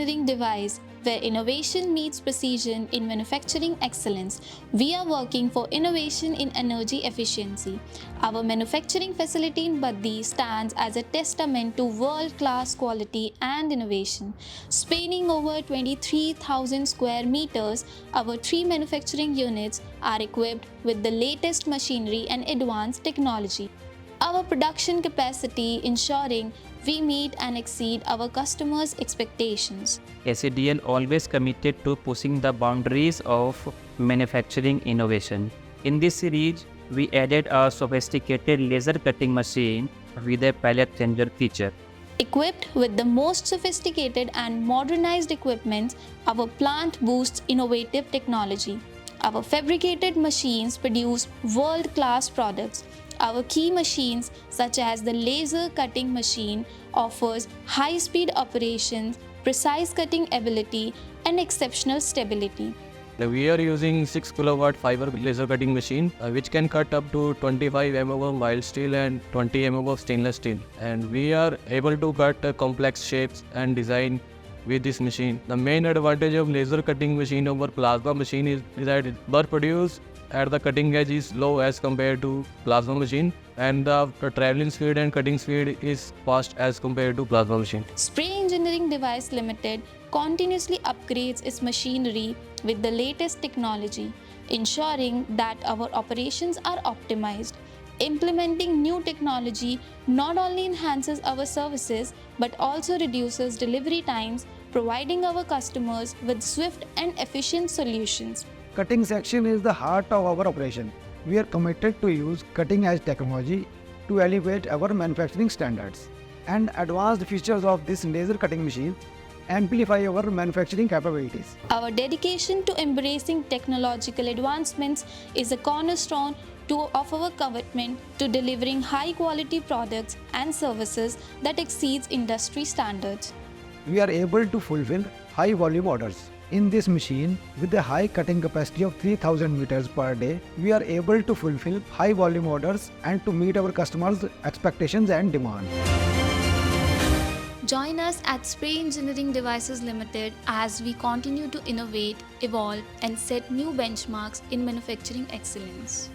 Engineering Device, where innovation meets precision in manufacturing excellence. We are working for innovation in energy efficiency. Our manufacturing facility in Baddi stands as a testament to world-class quality and innovation. Spanning over 23,000 square meters, our three manufacturing units are equipped with the latest machinery and advanced technology. Our production capacity ensuring we meet and exceed our customers' expectations. SADL always committed to pushing the boundaries of manufacturing innovation. In this series, we added a sophisticated laser cutting machine with a pallet changer feature. Equipped with the most sophisticated and modernized equipment, our plant boasts innovative technology. Our fabricated machines produce world-class products. Our key machines, such as the laser cutting machine, offers high-speed operations, precise cutting ability, and exceptional stability. We are using 6 kilowatt fiber laser cutting machine which can cut up to 25 mm of mild steel and 20 mm of stainless steel. And we are able to cut complex shapes and design with this machine. The main advantage of laser cutting machine over plasma machine is that work produced at the cutting edge is low as compared to plasma machine, and the traveling speed and cutting speed is fast as compared to plasma machine. Spray Engineering Device Limited continuously upgrades its machinery with the latest technology, ensuring that our operations are optimized. Implementing new technology not only enhances our services but also reduces delivery times, providing our customers with swift and efficient solutions. Cutting section is the heart of our operation. We are committed to use cutting-edge technology to elevate our manufacturing standards. And advanced features of this laser cutting machine amplify our manufacturing capabilities. Our dedication to embracing technological advancements is a cornerstone of our commitment to delivering high-quality products and services that exceeds industry standards. We are able to fulfill high-volume orders. In this machine, with a high cutting capacity of 3000 meters per day, we are able to fulfill high-volume orders and to meet our customers' expectations and demand. Join us at Spray Engineering Devices Limited as we continue to innovate, evolve, and set new benchmarks in manufacturing excellence.